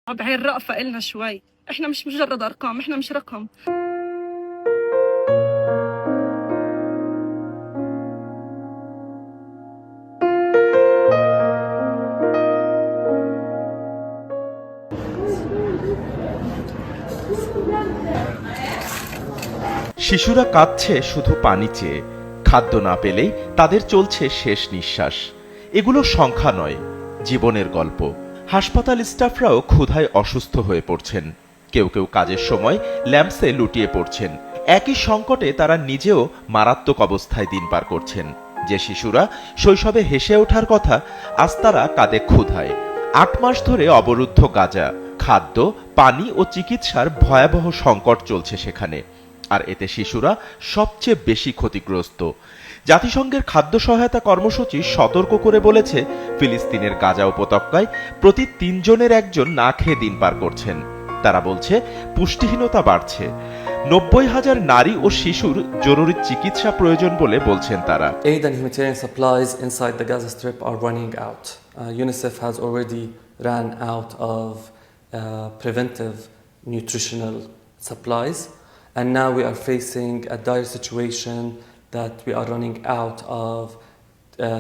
هاي الرأفة إلنا شوي، إحنا مش مجرد أرقام، إحنا مش رقم. শিশুরা কাঁদছে শুধু পানি চেয়ে, খাদ্য না পেলেই তাদের চলছে শেষ নিঃশ্বাস। এগুলো সংখ্যা নয়, জীবনের গল্প। হাসপাতাল স্টাফরাও ক্ষুধায় অসুস্থ হয়ে পড়ছেন, কেউ কেউ কাজের সময় ল্যাম্পসে লুটিয়ে পড়ছেন। একই সংকটে তারা নিজেও মারাত্মক অবস্থায় দিন পার করছেন। যে শিশুরা শৈশবে হেসে ওঠার কথা, আজ তারা কাঁদে ক্ষুধায়। ৮ মাস ধরে অবরুদ্ধ গাজা, খাদ্য, পানি ও চিকিৎসার ভয়াবহ সংকট চলছে সেখানে, আর এতে শিশুরা সবচেয়ে বেশি ক্ষতিগ্রস্ত। জাতিসংঘের খাদ্য সহায়তা কর্মসূচি সতর্ক করে বলেছে, ফিলিস্তিনের গাজা উপত্যকায় প্রতি ৩ জনের একজন না খেয়ে দিন পার করছেন। তারা বলছে পুষ্টিহীনতা বাড়ছে। ৯০,০০০ নারী ও শিশুর জরুরি চিকিৎসা প্রয়োজন বলে বলছেন তারা। Aid and humanitarian supplies inside the Gaza Strip are running out. UNICEF has already ran out of preventive nutritional supplies, and now we are facing a dire situation that we are running out of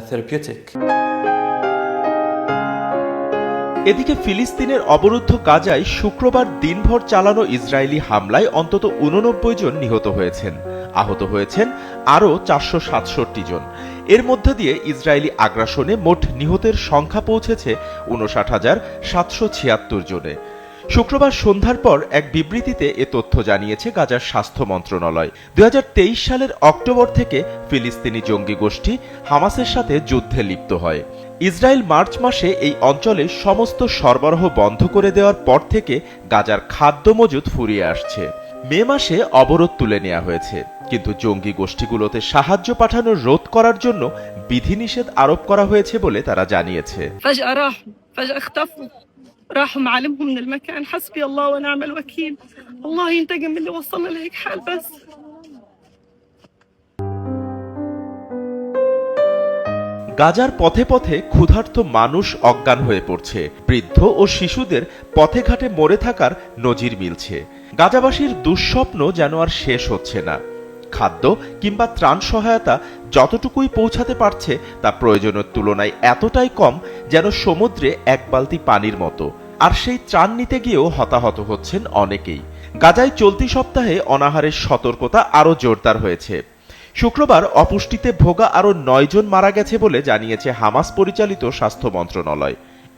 therapeutic. এদিকে ফিলিস্তিনের অবরুদ্ধ গাজায় শুক্রবার দিনভর চালানো Israeli হামলায় অন্তত ৮৯ জন নিহত হয়েছেন, আহত হয়েছেন আরও ৪৬৭ জন। এর মধ্য দিয়ে ইসরায়েলি আগ্রাসনে মোট নিহতের সংখ্যা পৌঁছেছে ৫৯,৭৭৬ জনে। শুক্রবার সন্ধ্যার পর এক বিবৃতিতে এ তথ্য জানিয়েছে গাজার স্বাস্থ্য মন্ত্রণালয়। ২০২৩ সালের অক্টোবর থেকে ফিলিস্তিনি জঙ্গি গোষ্ঠী হামাসের সাথে যুদ্ধে লিপ্ত হয়। ইসরায়েল মার্চ মাসে এই অঞ্চলে সমস্ত সরবরাহ বন্ধ করে দেওয়ার পর থেকে গাজার খাদ্য মজুদ ফুরিয়ে আসছে। মে মাসে অবরোধ তুলে নেওয়া হয়েছে, কিন্তু জঙ্গি গোষ্ঠীগুলোতে সাহায্য পাঠানো রোধ করার জন্য বিধিনিষেধ আরোপ করা হয়েছে বলে তারা জানিয়েছে। راحوا معلمهم من المكان. حسبي الله ونعم الوكيل. الله ينتقم من اللي وصلنا لهيك حال. بس গাজার পথে পথে ক্ষুধার্ত মানুষ অজ্ঞান হয়ে পড়ছে, বৃদ্ধ ও শিশুদের পথে ঘাটে মরে থাকার নজির মিলছে। গাজাবাসীর দুঃস্বপ্ন যেন আর শেষ হচ্ছে না। খাদ্য কিংবা ত্রাণ সহায়তা যতটুকুই পৌঁছাতে পারছে তা প্রয়োজনের তুলনায় এতটাই কম যেন সমুদ্রে এক বালতি পানির মতো। আর সেই ত্রাণ নিতে গিয়েও হতাহত হচ্ছেন অনেকেই। গাজায় চলতি সপ্তাহে অনাহারের সতর্কতা আরও জোরদার হয়েছে। শুক্রবার অপুষ্টিতে ভোগা আরও ৯ জন মারা গেছে বলে জানিয়েছে হামাস পরিচালিত স্বাস্থ্য মন্ত্রণালয়।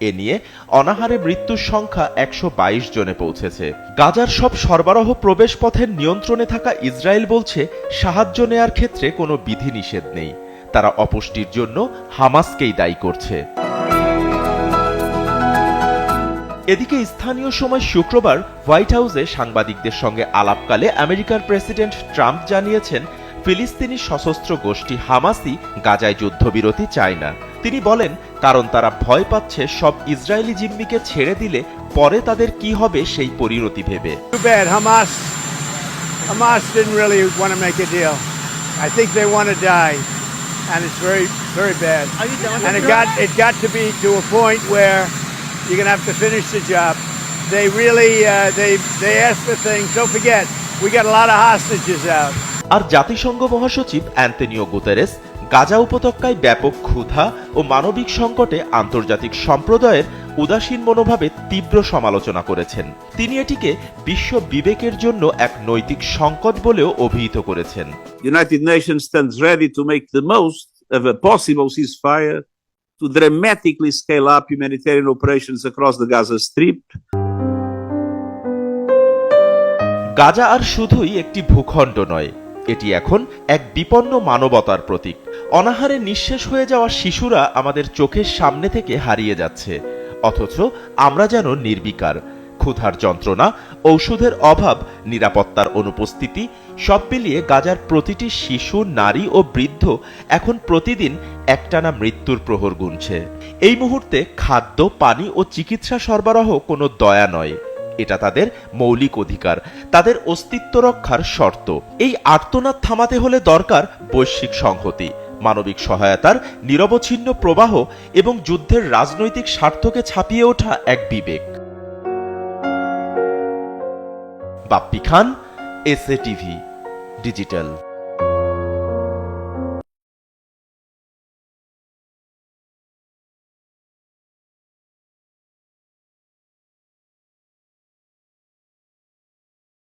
এ নিয়ে অনাহারে মৃত্যুর সংখ্যা ১২২ জনে পৌঁছেছে। গাজার সব সরবরাহ প্রবেশ পথের নিয়ন্ত্রণে থাকা ইসরায়েল বলছে, সাহায্য নেয়ার ক্ষেত্রে কোনো বিধিনিষেধ নেই। তারা অপুষ্টির জন্য হামাসকেই দায়ী করছে। এদিকে স্থানীয় সময় শুক্রবার হোয়াইট হাউসে সাংবাদিকদের সঙ্গে আলাপকালে আমেরিকার প্রেসিডেন্ট ট্রাম্প জানিয়েছেন, ফিলিস্তিনি সশস্ত্র গোষ্ঠী হামাসই গাজায় যুদ্ধবিরতি চায় না। তিনি বলেন, কারণ তারা ভয় পাচ্ছে সব ইসরায়েলি জিম্মিকে ছেড়ে দিলে পরে তাদের কি হবে সেই পরিণতি ভেবে। Hamas didn't really want to make a deal. I think they want to die, and it's very, very bad. And it got to be to a point where you're going to have to finish the job. They really they asked for things. Don't forget, we got a lot of hostages out. আর জাতিসংঘ মহাসচিব Antonio Guterres Gaza উপত্যকায় ব্যাপক ক্ষুধা ও মানবিক সংকটে আন্তর্জাতিক সম্প্রদায়ের উদাসীন মনোভাবে তীব্র সমালোচনা করেছেন। তিনি এটিকে বিশ্ব বিবেকের জন্য এক নৈতিক সংকট বলেও অভিহিত করেছেন। United Nations stands ready to make the most of a possible ceasefire to dramatically scale up humanitarian operations across the Gaza Strip. Gaza আর শুধুই একটি ভূখণ্ড নয়, এটি এখন এক বিপন্ন মানবতার প্রতীক। অনাহারে নিঃশেষ হয়ে যাওয়া শিশুরা আমাদের চোখের সামনে থেকে হারিয়ে যাচ্ছে, অথচ আমরা যেন নির্বিকার। ক্ষুধার যন্ত্রণা, ঔষধের অভাব, নিরাপত্তার অনুপস্থিতি সব মিলিয়ে গাজার প্রতিটি শিশু, নারী ও বৃদ্ধ এখন প্রতিদিন একটানা মৃত্যুর প্রহর গুনছে। এই মুহূর্তে খাদ্য, পানি ও চিকিৎসা সরবরাহ কোনো দয়া নয়, এটা তাদের মৌলিক অধিকার, তাদের অস্তিত্ব রক্ষার শর্ত। এই আর্তনাদ থামাতে হলে দরকার বৈশ্বিক সংহতি, মানবিক সহায়তার নিরবচ্ছিন্ন প্রবাহ এবং যুদ্ধের রাজনৈতিক স্বার্থকে ছাপিয়ে ওঠা এক বিবেক। বাপ্পি খান, SA TV ডিজিটাল।